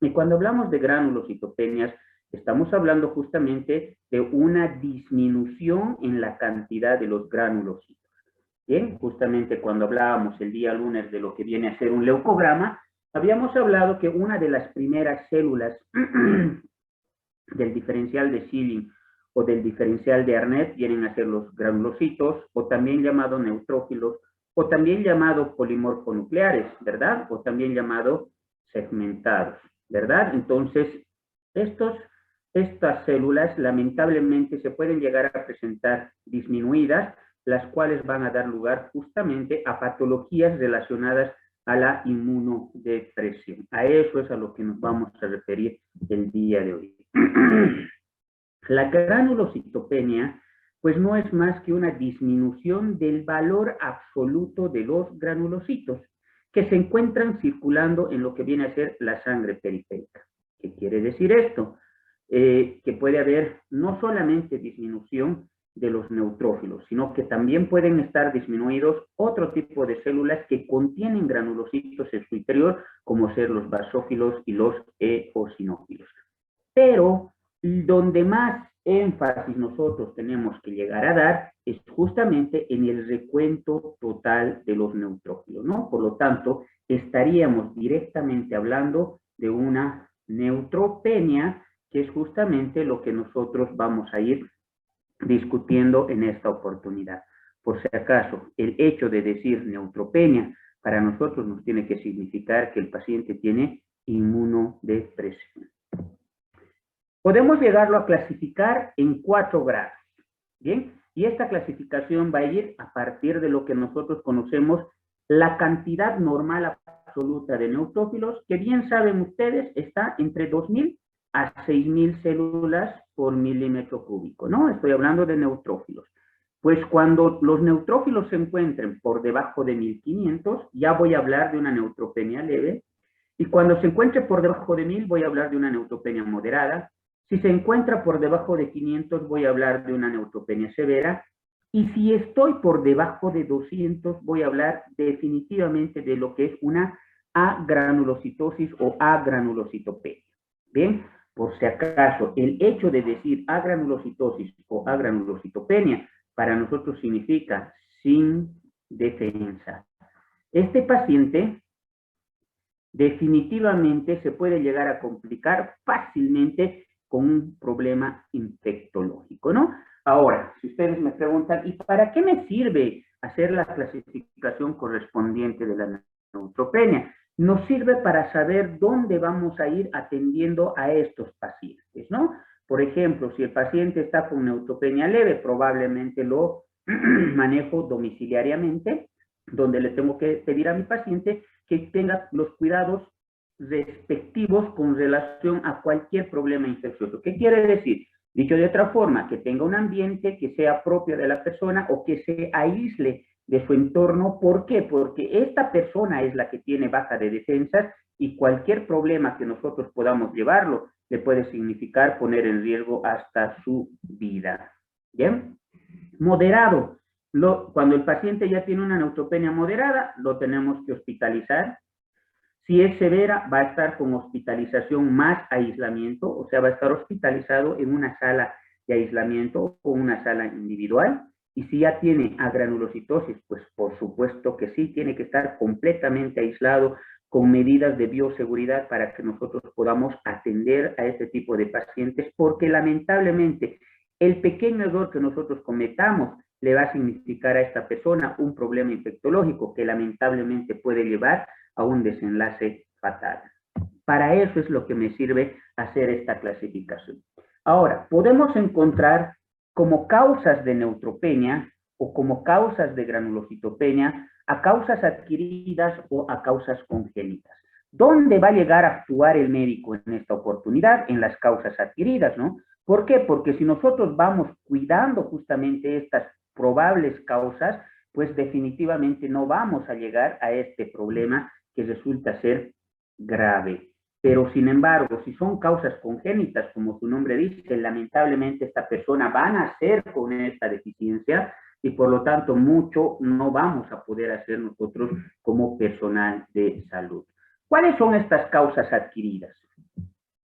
Y cuando hablamos de granulocitopenias, estamos hablando justamente de una disminución en la cantidad de los granulocitos. Bien, justamente cuando hablábamos el día lunes de lo que viene a ser un leucograma, habíamos hablado que una de las primeras células del diferencial de Schilling o del diferencial de Arnett vienen a ser los granulocitos, o también llamados neutrófilos, o también llamados polimorfonucleares, ¿verdad? O también llamados segmentados, ¿verdad? Entonces, estas células lamentablemente se pueden llegar a presentar disminuidas, las cuales van a dar lugar justamente a patologías relacionadas a la inmunodepresión. A eso es a lo que nos vamos a referir el día de hoy. La granulocitopenia, pues no es más que una disminución del valor absoluto de los granulocitos que se encuentran circulando en lo que viene a ser la sangre periférica. ¿Qué quiere decir esto? Que puede haber no solamente disminución de los neutrófilos, sino que también pueden estar disminuidos otro tipo de células que contienen granulocitos en su interior, como ser los basófilos y los eosinófilos. Pero donde más énfasis nosotros tenemos que llegar a dar es justamente en el recuento total de los neutrófilos, ¿no? Por lo tanto, estaríamos directamente hablando de una neutropenia, que es justamente lo que nosotros vamos a ir discutiendo en esta oportunidad. Por si acaso, el hecho de decir neutropenia para nosotros nos tiene que significar que el paciente tiene inmunodepresión. Podemos llegarlo a clasificar en 4 grados, ¿bien? Y esta clasificación va a ir a partir de lo que nosotros conocemos la cantidad normal absoluta de neutrófilos, que bien saben ustedes, está entre 2000 a 6000 células por milímetro cúbico, ¿no? Estoy hablando de neutrófilos. Pues cuando los neutrófilos se encuentren por debajo de 1500, ya voy a hablar de una neutropenia leve, y cuando se encuentre por debajo de 1000, voy a hablar de una neutropenia moderada. Si se encuentra por debajo de 500, voy a hablar de una neutropenia severa. Y si estoy por debajo de 200, voy a hablar definitivamente de lo que es una agranulocitosis o agranulocitopenia. Bien, por si acaso, el hecho de decir agranulocitosis o agranulocitopenia para nosotros significa sin defensa. Este paciente definitivamente se puede llegar a complicar fácilmente con un problema infectológico, ¿no? Ahora, si ustedes me preguntan, ¿y para qué me sirve hacer la clasificación correspondiente de la neutropenia? Nos sirve para saber dónde vamos a ir atendiendo a estos pacientes, ¿no? Por ejemplo, si el paciente está con neutropenia leve, probablemente lo manejo domiciliariamente, donde le tengo que pedir a mi paciente que tenga los cuidados respectivos con relación a cualquier problema infeccioso. ¿Qué quiere decir? Dicho de otra forma, que tenga un ambiente que sea propio de la persona o que se aísle de su entorno. ¿Por qué? Porque esta persona es la que tiene baja de defensas y cualquier problema que nosotros podamos llevarlo le puede significar poner en riesgo hasta su vida. ¿Bien? Moderado. Cuando el paciente ya tiene una neutropenia moderada, lo tenemos que hospitalizar. Si es severa, va a estar con hospitalización más aislamiento, o sea, va a estar hospitalizado en una sala de aislamiento o una sala individual. Y si ya tiene agranulocitosis, pues por supuesto que sí, tiene que estar completamente aislado con medidas de bioseguridad para que nosotros podamos atender a este tipo de pacientes, porque lamentablemente el pequeño error que nosotros cometamos le va a significar a esta persona un problema infectológico que lamentablemente puede llevar a un desenlace fatal. Para eso es lo que me sirve hacer esta clasificación. Ahora, podemos encontrar como causas de neutropenia o como causas de granulocitopenia a causas adquiridas o a causas congénitas. ¿Dónde va a llegar a actuar el médico en esta oportunidad? En las causas adquiridas, ¿no? ¿Por qué? Porque si nosotros vamos cuidando justamente estas probables causas, pues definitivamente no vamos a llegar a este problema que resulta ser grave. Pero sin embargo, si son causas congénitas, como su nombre dice, lamentablemente esta persona va a nacer con esta deficiencia y por lo tanto mucho no vamos a poder hacer nosotros como personal de salud. ¿Cuáles son estas causas adquiridas?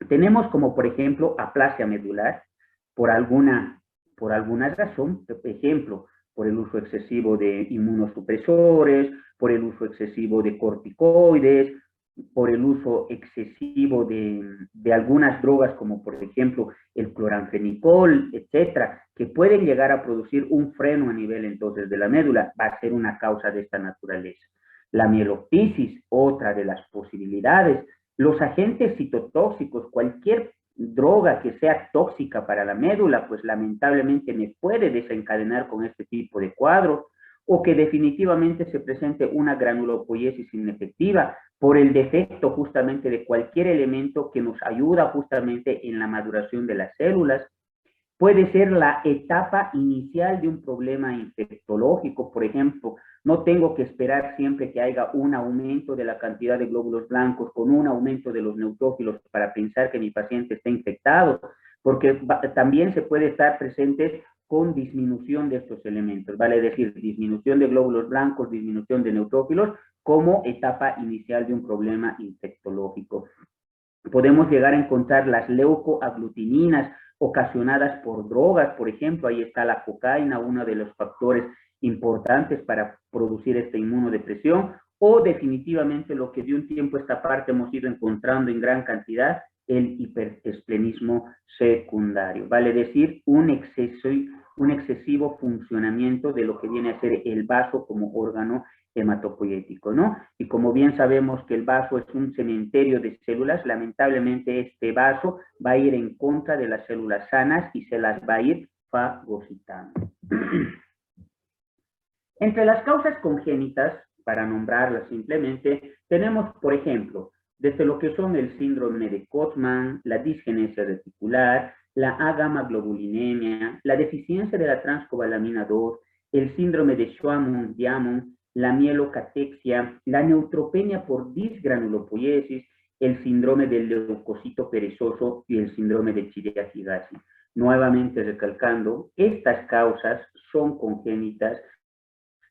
Tenemos como, por ejemplo, aplasia medular por alguna razón, por ejemplo, por el uso excesivo de inmunosupresores, por el uso excesivo de corticoides, por el uso excesivo de algunas drogas, como por ejemplo el cloranfenicol, etcétera, que pueden llegar a producir un freno a nivel entonces de la médula, va a ser una causa de esta naturaleza. La mieloptisis, otra de las posibilidades. Los agentes citotóxicos, cualquier droga que sea tóxica para la médula, pues lamentablemente me puede desencadenar con este tipo de cuadros, o que definitivamente se presente una granulopoiesis inefectiva por el defecto justamente de cualquier elemento que nos ayuda justamente en la maduración de las células. Puede ser la etapa inicial de un problema infectológico, por ejemplo. No tengo que esperar siempre que haya un aumento de la cantidad de glóbulos blancos con un aumento de los neutrófilos para pensar que mi paciente está infectado, porque también se puede estar presente con disminución de estos elementos, vale decir, disminución de glóbulos blancos, disminución de neutrófilos, como etapa inicial de un problema infectológico. Podemos llegar a encontrar las leucoaglutininas ocasionadas por drogas, por ejemplo, ahí está la cocaína, uno de los factores importantes para producir esta inmunodepresión, o definitivamente lo que de un tiempo a esta parte hemos ido encontrando en gran cantidad, el hiperesplenismo secundario, vale decir, un excesivo funcionamiento de lo que viene a ser el vaso como órgano hematopoyético, ¿no? Y como bien sabemos que el vaso es un cementerio de células, lamentablemente este vaso va a ir en contra de las células sanas y se las va a ir fagocitando. Entre las causas congénitas, para nombrarlas simplemente, tenemos, por ejemplo, desde lo que son el síndrome de Cotman, la disgenesia reticular, la A-gamma-globulinemia, la deficiencia de la transcobalamina 2, el síndrome de Schwann-Diamond, la mielocatexia, la neutropenia por disgranulopoiesis, el síndrome del leucocito perezoso y el síndrome de Chiari-Higashi. Nuevamente recalcando, estas causas son congénitas,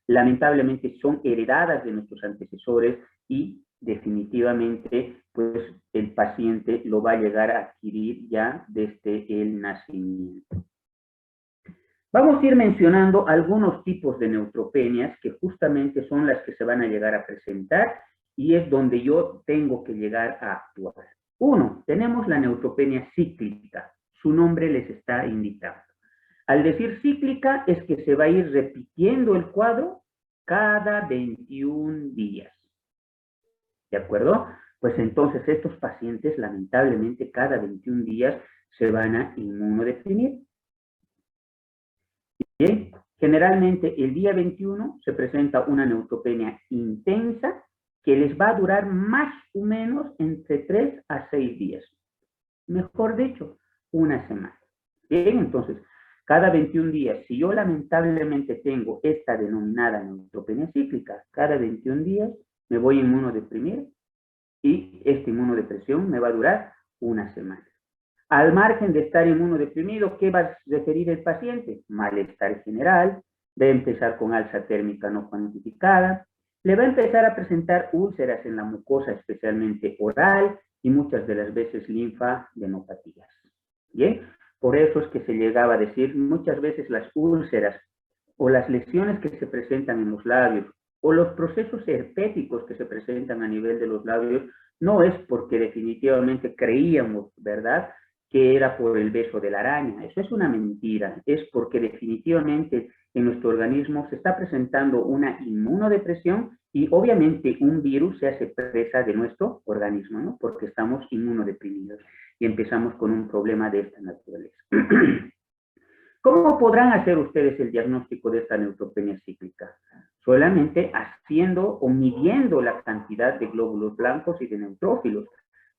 lamentablemente son heredadas de nuestros antecesores y definitivamente pues el paciente lo va a llegar a adquirir ya desde el nacimiento. Vamos a ir mencionando algunos tipos de neutropenias que justamente son las que se van a llegar a presentar y es donde yo tengo que llegar a actuar. Uno, tenemos la neutropenia cíclica. Su nombre les está indicando. Al decir cíclica es que se va a ir repitiendo el cuadro cada 21 días. ¿De acuerdo? Pues entonces estos pacientes lamentablemente cada 21 días se van a inmunodeprimir. Bien, generalmente el día 21 se presenta una neutropenia intensa que les va a durar más o menos entre 3 a 6 días. Mejor dicho, una semana. Bien, entonces, cada 21 días, si yo lamentablemente tengo esta denominada neutropenia cíclica, cada 21 días me voy a inmunodeprimir y esta inmunodepresión me va a durar una semana. Al margen de estar inmunodeprimido, ¿qué va a referir el paciente? Malestar general, va a empezar con alza térmica no cuantificada, le va a empezar a presentar úlceras en la mucosa, especialmente oral, y muchas de las veces linfadenopatías. ¿Bien? Por eso es que se llegaba a decir muchas veces las úlceras o las lesiones que se presentan en los labios o los procesos herpéticos que se presentan a nivel de los labios, no es porque definitivamente creíamos, ¿verdad?, que era por el beso de la araña. Eso es una mentira. Es porque definitivamente en nuestro organismo se está presentando una inmunodepresión y obviamente un virus se hace presa de nuestro organismo, ¿no? Porque estamos inmunodeprimidos y empezamos con un problema de esta naturaleza. ¿Cómo podrán hacer ustedes el diagnóstico de esta neutropenia cíclica? Solamente haciendo o midiendo la cantidad de glóbulos blancos y de neutrófilos.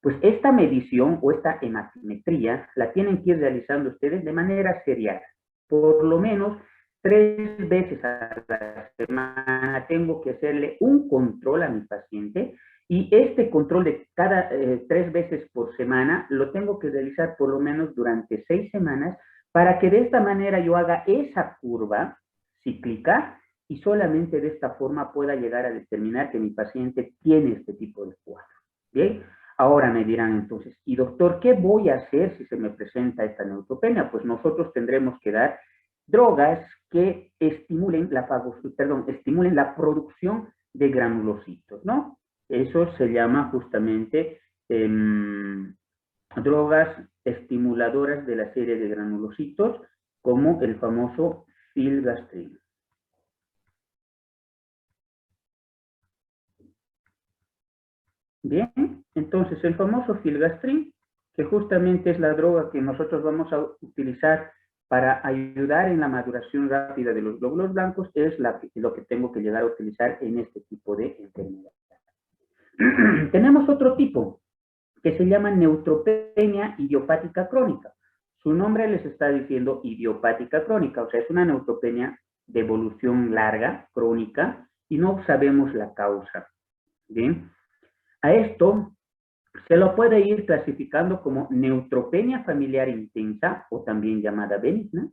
Pues esta medición o esta hematimetría la tienen que ir realizando ustedes de manera serial. Por lo menos 3 veces a la semana tengo que hacerle un control a mi paciente y este control de cada 3 veces por semana lo tengo que realizar por lo menos durante 6 semanas para que de esta manera yo haga esa curva cíclica y solamente de esta forma pueda llegar a determinar que mi paciente tiene este tipo de cuadro. ¿Bien? Ahora me dirán entonces, y doctor, ¿qué voy a hacer si se me presenta esta neutropenia? Pues nosotros tendremos que dar drogas que estimulen estimulen la producción de granulocitos, ¿no? Eso se llama justamente drogas estimuladoras de la serie de granulocitos, como el famoso filgastrin. Bien, entonces el famoso filgastrin, que justamente es la droga que nosotros vamos a utilizar para ayudar en la maduración rápida de los glóbulos blancos, es lo que tengo que llegar a utilizar en este tipo de enfermedad. Tenemos otro tipo, que se llama neutropenia idiopática crónica. Su nombre les está diciendo idiopática crónica, o sea, es una neutropenia de evolución larga, crónica, y no sabemos la causa. Bien, a esto se lo puede ir clasificando como neutropenia familiar intensa, o también llamada benigna,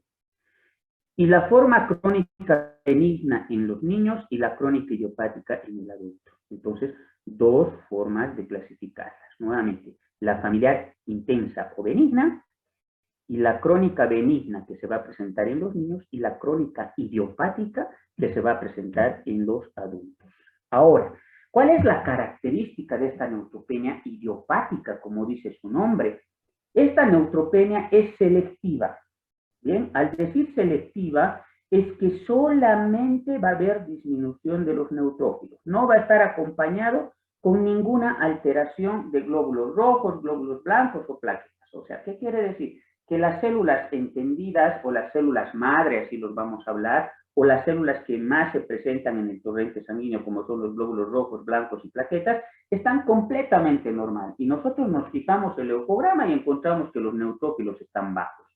y la forma crónica benigna en los niños y la crónica idiopática en el adulto. Entonces, dos formas de clasificarlas. Nuevamente, la familiar intensa o benigna y la crónica benigna que se va a presentar en los niños y la crónica idiopática que se va a presentar en los adultos. Ahora, ¿cuál es la característica de esta neutropenia idiopática, como dice su nombre? Esta neutropenia es selectiva. Bien, al decir selectiva, es que solamente va a haber disminución de los neutrófilos. No va a estar acompañado con ninguna alteración de glóbulos rojos, glóbulos blancos o plaquetas. O sea, ¿qué quiere decir? Que las células entendidas o las células madre, así los vamos a hablar, o las células que más se presentan en el torrente sanguíneo, como son los glóbulos rojos, blancos y plaquetas, están completamente normal. Y nosotros nos fijamos el leucograma y encontramos que los neutrófilos están bajos.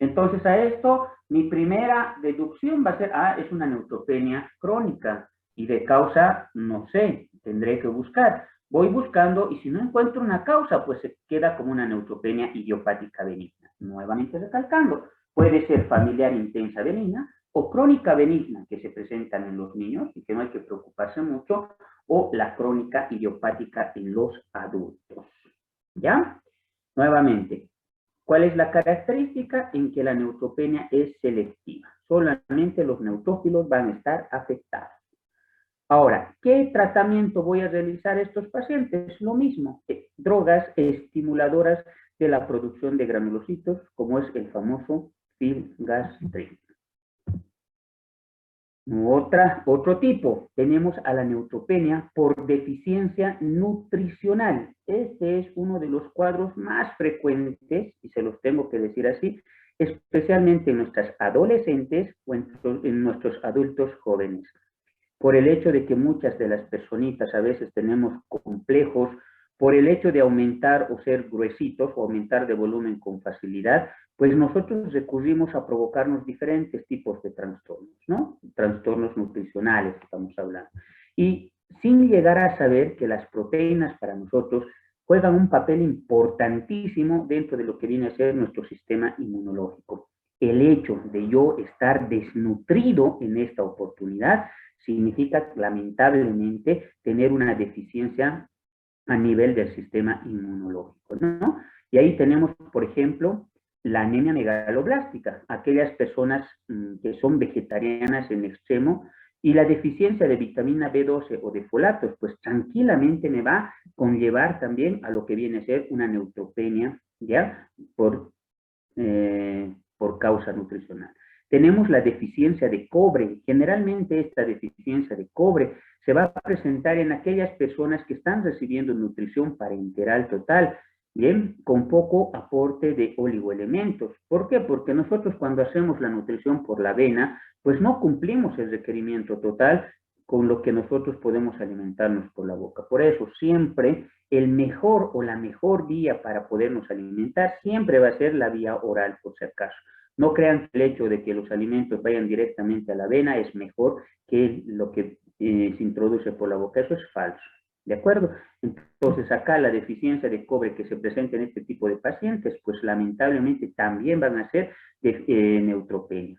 Entonces, a esto, mi primera deducción va a ser, es una neutropenia crónica y de causa, no sé, tendré que buscar. Voy buscando y si no encuentro una causa, pues se queda como una neutropenia idiopática benigna. Nuevamente recalcando, puede ser familiar intensa benigna o crónica benigna que se presentan en los niños y que no hay que preocuparse mucho, o la crónica idiopática en los adultos. ¿Ya? Nuevamente, ¿cuál es la característica? En que la neutropenia es selectiva. Solamente los neutrófilos van a estar afectados. Ahora, ¿qué tratamiento voy a realizar a estos pacientes? Lo mismo, drogas estimuladoras de la producción de granulocitos, como es el famoso filgastrin. Otro tipo, tenemos a la neutropenia por deficiencia nutricional. Este es uno de los cuadros más frecuentes, y se los tengo que decir así, especialmente en nuestras adolescentes o en nuestros adultos jóvenes. Por el hecho de que muchas de las personitas a veces tenemos complejos, por el hecho de aumentar o ser gruesitos o aumentar de volumen con facilidad, pues nosotros recurrimos a provocarnos diferentes tipos de trastornos, ¿no? Trastornos nutricionales, estamos hablando. Y sin llegar a saber que las proteínas para nosotros juegan un papel importantísimo dentro de lo que viene a ser nuestro sistema inmunológico. El hecho de yo estar desnutrido en esta oportunidad significa lamentablemente tener una deficiencia a nivel del sistema inmunológico, ¿no? Y ahí tenemos, por ejemplo, la anemia megaloblástica, aquellas personas que son vegetarianas en extremo, y la deficiencia de vitamina B12 o de folatos, pues tranquilamente me va a conllevar también a lo que viene a ser una neutropenia, ¿ya? Por causa nutricional. Tenemos la deficiencia de cobre. Generalmente esta deficiencia de cobre se va a presentar en aquellas personas que están recibiendo nutrición parenteral total, bien, con poco aporte de oligoelementos. ¿Por qué? Porque nosotros cuando hacemos la nutrición por la avena, pues no cumplimos el requerimiento total con lo que nosotros podemos alimentarnos por la boca. Por eso siempre el mejor o la mejor vía para podernos alimentar siempre va a ser la vía oral, por si acaso. No crean que el hecho de que los alimentos vayan directamente a la avena es mejor que lo que se introduce por la boca. Eso es falso. ¿De acuerdo? Entonces, acá la deficiencia de cobre que se presenta en este tipo de pacientes, pues lamentablemente también van a ser de neutropenia.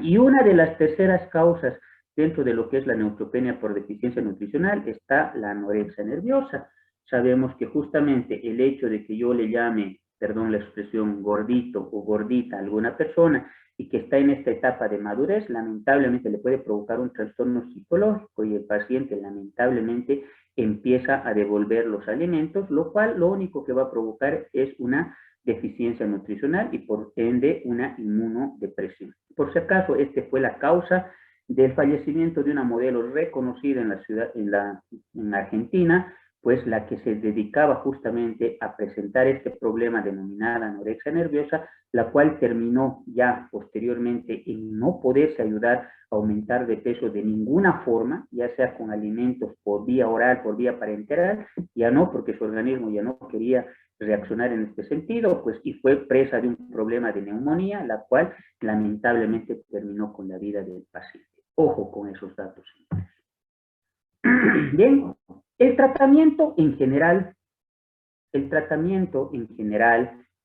Y una de las terceras causas dentro de lo que es la neutropenia por deficiencia nutricional está la anorexia nerviosa. sabemos que justamente el hecho de que yo le llame, perdón la expresión, gordito o gordita a alguna persona y que está en esta etapa de madurez, lamentablemente le puede provocar un trastorno psicológico y el paciente lamentablemente empieza a devolver los alimentos, lo cual lo único que va a provocar es una deficiencia nutricional y por ende una inmunodepresión. Por si acaso, esta fue la causa del fallecimiento de una modelo reconocida en la ciudad, en Argentina, pues la que se dedicaba justamente a presentar este problema denominada anorexia nerviosa, la cual terminó ya posteriormente en no poderse ayudar a aumentar de peso de ninguna forma, ya sea con alimentos por vía oral, por vía parenteral, ya no, porque su organismo ya no quería reaccionar en este sentido, pues y fue presa de un problema de neumonía, la cual lamentablemente terminó con la vida del paciente. Ojo con esos datos. Bien, el tratamiento en general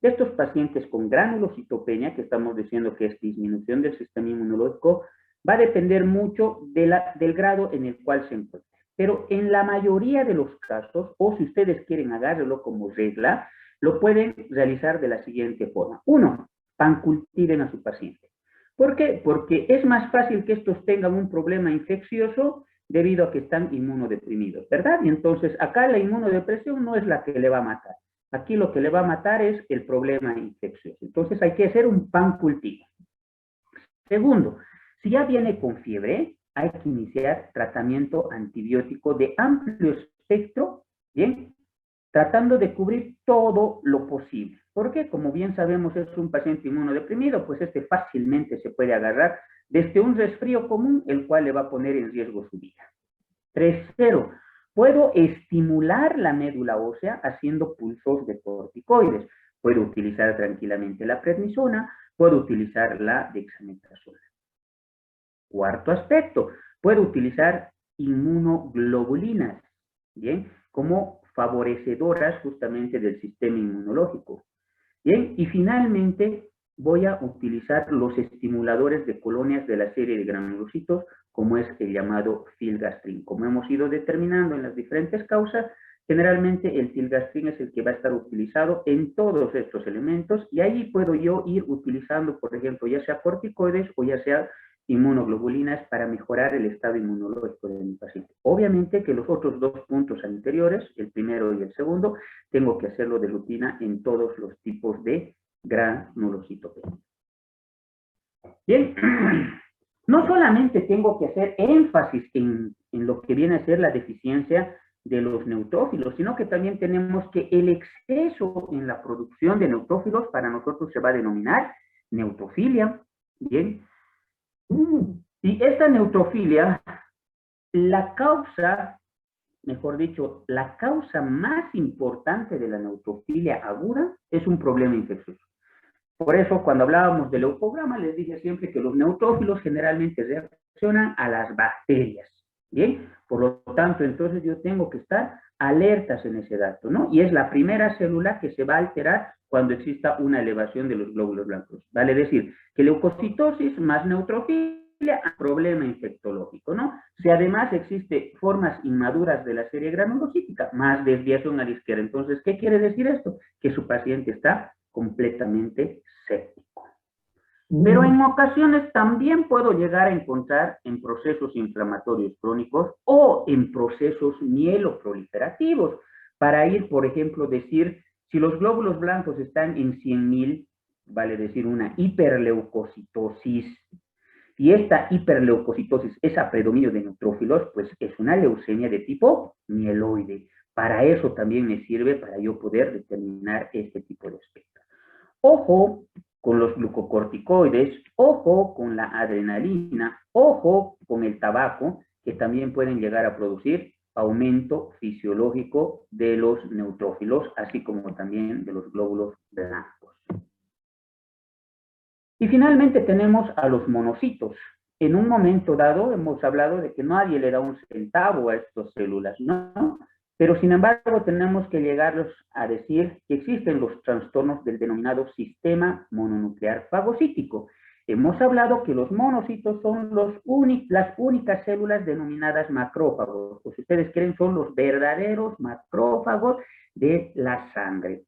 de estos pacientes con granulocitopenia, que estamos diciendo que es disminución del sistema inmunológico, va a depender mucho del grado en el cual se encuentra. Pero en la mayoría de los casos, o si ustedes quieren agárrelo como regla, lo pueden realizar de la siguiente forma. 1, pancultiven a su paciente. ¿Por qué? Porque es más fácil que estos tengan un problema infeccioso debido a que están inmunodeprimidos, ¿verdad? Y entonces acá la inmunodepresión no es la que le va a matar. Aquí lo que le va a matar es el problema infeccioso. Entonces hay que hacer un pancultivo. Segundo, si ya viene con fiebre, hay que iniciar tratamiento antibiótico de amplio espectro, ¿bien? Tratando de cubrir todo lo posible. Porque, como bien sabemos, es un paciente inmunodeprimido, pues este fácilmente se puede agarrar desde un resfrío común, el cual le va a poner en riesgo su vida. Tercero, puedo estimular la médula ósea haciendo pulsos de corticoides. Puedo utilizar tranquilamente la prednisona, puedo utilizar la dexametasona. Cuarto aspecto, puedo utilizar inmunoglobulinas, ¿bien? Como favorecedoras justamente del sistema inmunológico. Bien, y finalmente voy a utilizar los estimuladores de colonias de la serie de granulocitos, como es el llamado filgastrin. Como hemos ido determinando en las diferentes causas, generalmente el filgastrin es el que va a estar utilizado en todos estos elementos, y ahí puedo yo ir utilizando, por ejemplo, ya sea corticoides o ya sea inmunoglobulinas para mejorar el estado inmunológico de mi paciente. Obviamente que los otros dos puntos anteriores, el primero y el segundo, tengo que hacerlo de rutina en todos los tipos de granulocitopenia. Bien, no solamente tengo que hacer énfasis en lo que viene a ser la deficiencia de los neutrófilos, sino que también tenemos que el exceso en la producción de neutrófilos para nosotros se va a denominar neutrofilia. Bien, y esta neutrofilia, la causa, mejor dicho, la causa más importante de la neutrofilia aguda es un problema infeccioso. Por eso, cuando hablábamos del leucograma, les dije siempre que los neutrófilos generalmente reaccionan a las bacterias. Bien, por lo tanto, entonces yo tengo que estar alertas en ese dato, ¿no? Y es la primera célula que se va a alterar cuando exista una elevación de los glóbulos blancos. Vale decir, que leucocitosis más neutrofilia, problema infectológico, ¿no? Si además existe formas inmaduras de la serie granulocítica, más desviación a la izquierda. Entonces, ¿qué quiere decir esto? Que su paciente está completamente séptico. Pero en ocasiones también puedo llegar a encontrar en procesos inflamatorios crónicos o en procesos mieloproliferativos, para ir, por ejemplo, decir, si los glóbulos blancos están en 100.000, vale decir una hiperleucocitosis, y esta hiperleucocitosis es a predominio de neutrófilos, pues es una leucemia de tipo mieloide. Para eso también me sirve para yo poder determinar este tipo de aspectos. Ojo con los glucocorticoides, ojo con la adrenalina, ojo con el tabaco, que también pueden llegar a producir aumento fisiológico de los neutrófilos, así como también de los glóbulos blancos. Y finalmente tenemos a los monocitos. En un momento dado hemos hablado de que nadie le da un centavo a estas células, ¿no? Pero sin embargo tenemos que llegarlos a decir que existen los trastornos del denominado sistema mononuclear fagocítico. hemos hablado que los monocitos son las únicas células denominadas macrófagos, o si ustedes quieren, son los verdaderos macrófagos de la sangre.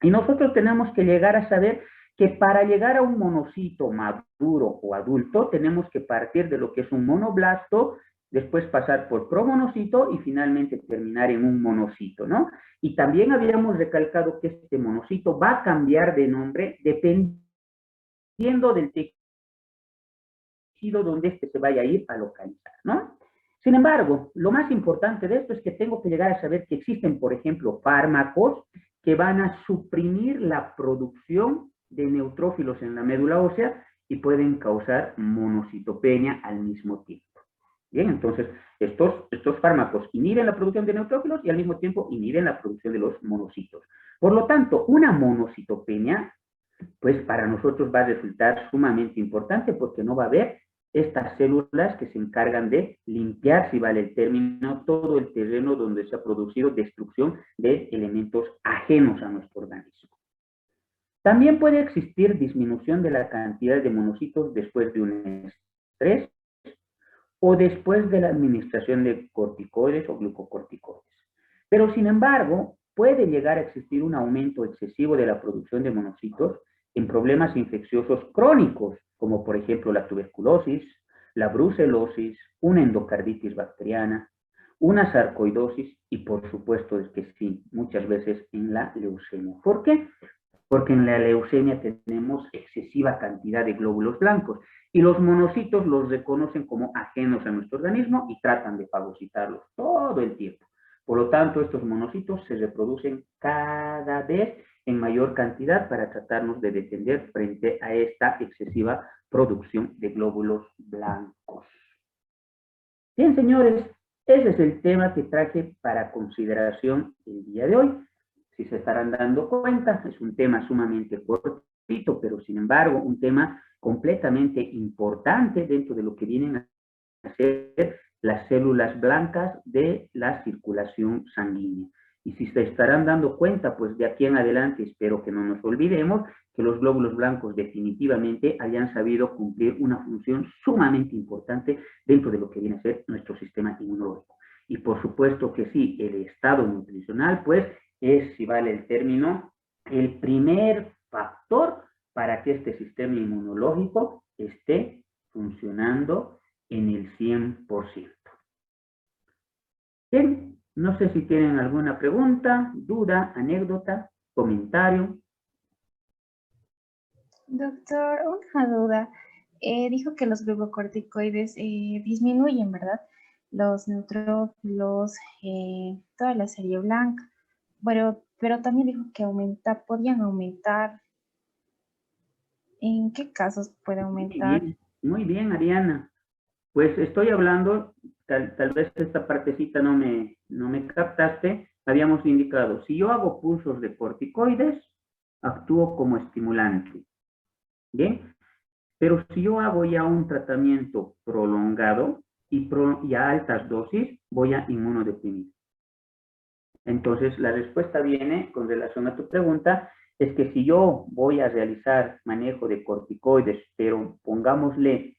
Y nosotros tenemos que llegar a saber que para llegar a un monocito maduro o adulto, tenemos que partir de lo que es un monoblasto, después pasar por promonocito y finalmente terminar en un monocito, ¿no? Y también habíamos recalcado que este monocito va a cambiar de nombre dependiendo del tejido donde este se vaya a ir a localizar, ¿no? Sin embargo, lo más importante de esto es que tengo que llegar a saber que existen, por ejemplo, fármacos que van a suprimir la producción de neutrófilos en la médula ósea y pueden causar monocitopenia al mismo tiempo. Bien, entonces estos fármacos inhiben la producción de neutrófilos y al mismo tiempo inhiben la producción de los monocitos. Por lo tanto, una monocitopenia, pues para nosotros va a resultar sumamente importante porque no va a haber estas células que se encargan de limpiar, si vale el término, todo el terreno donde se ha producido destrucción de elementos ajenos a nuestro organismo. También puede existir disminución de la cantidad de monocitos después de un estrés o después de la administración de corticoides o glucocorticoides. Pero sin embargo, puede llegar a existir un aumento excesivo de la producción de monocitos en problemas infecciosos crónicos, como por ejemplo la tuberculosis, la brucelosis, una endocarditis bacteriana, una sarcoidosis y por supuesto es que sí, muchas veces en la leucemia. ¿Por qué? Porque en la leucemia tenemos excesiva cantidad de glóbulos blancos y los monocitos los reconocen como ajenos a nuestro organismo y tratan de fagocitarlos todo el tiempo. Por lo tanto, estos monocitos se reproducen cada vez en mayor cantidad para tratarnos de defender frente a esta excesiva producción de glóbulos blancos. Bien, señores, ese es el tema que traje para consideración el día de hoy. Si se estarán dando cuenta, es un tema sumamente cortito, pero sin embargo, un tema completamente importante dentro de lo que vienen a ser las células blancas de la circulación sanguínea. Y si se estarán dando cuenta, pues de aquí en adelante espero que no nos olvidemos que los glóbulos blancos definitivamente hayan sabido cumplir una función sumamente importante dentro de lo que viene a ser nuestro sistema inmunológico. Y por supuesto que sí, el estado nutricional, pues, es, si vale el término, el primer factor para que este sistema inmunológico esté funcionando en el 100%. Bien, no sé si tienen alguna pregunta, duda, anécdota, comentario. Doctor, una duda. Dijo que los glucocorticoides disminuyen, ¿verdad? Los neutrófilos, toda la serie blanca. Pero también dijo que podían aumentar. ¿En qué casos puede aumentar? Muy bien, Ariana. Pues estoy hablando, tal vez esta partecita no me captaste, habíamos indicado, si yo hago pulsos de corticoides, actúo como estimulante, ¿bien? Pero si yo hago ya un tratamiento prolongado y a altas dosis, voy a inmunodeprimir. Entonces, la respuesta viene con relación a tu pregunta, es que si yo voy a realizar manejo de corticoides, pero pongámosle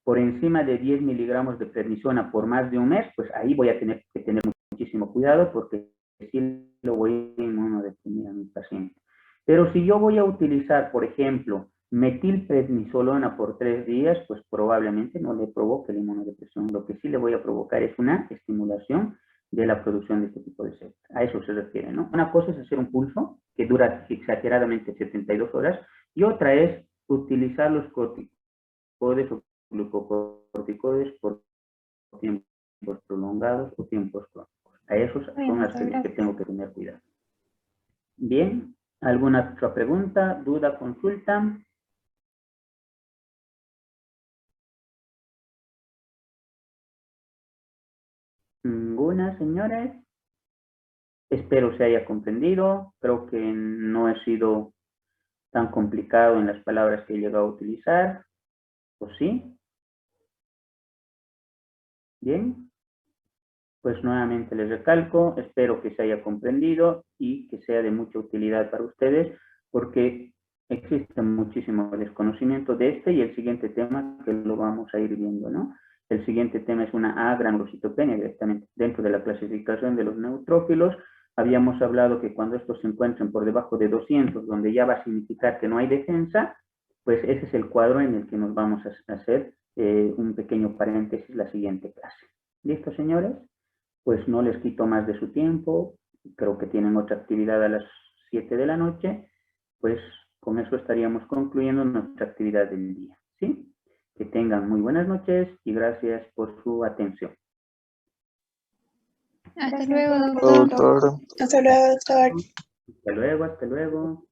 por encima de 10 miligramos de prednisona por más de un mes, pues ahí voy a tener que tener muchísimo cuidado porque sí lo voy a inmunodeprimir a mi paciente. Pero si yo voy a utilizar, por ejemplo, metilprednisolona por 3 días, pues probablemente no le provoque la inmunodepresión. Lo que sí le voy a provocar es una estimulación de la producción de este tipo de células. A eso se refiere, ¿no? Una cosa es hacer un pulso que dura exageradamente 72 horas y otra es utilizar los corticoides o glucocorticoides por tiempos prolongados o tiempos crónicos. A esos son las que tengo que tener cuidado. Bien, ¿alguna otra pregunta, duda, consulta? Ninguna, señores. Espero se haya comprendido. Creo que no he sido tan complicado en las palabras que he llegado a utilizar. ¿O sí? Bien. Pues nuevamente les recalco, espero que se haya comprendido y que sea de mucha utilidad para ustedes, porque existe muchísimo desconocimiento de este y el siguiente tema que lo vamos a ir viendo, ¿no? El siguiente tema es una agranulocitopenia directamente dentro de la clasificación de los neutrófilos. Habíamos hablado que cuando estos se encuentran por debajo de 200, donde ya va a significar que no hay defensa, pues ese es el cuadro en el que nos vamos a hacer un pequeño paréntesis la siguiente clase. ¿Listo, señores? Pues no les quito más de su tiempo. Creo que tienen otra actividad a las 7 de la noche. Pues con eso estaríamos concluyendo nuestra actividad del día, ¿sí? Que tengan muy buenas noches y gracias por su atención. Hasta Gracias, luego, doctor. doctor. Doctor. Hasta luego, doctor. Hasta luego, hasta luego.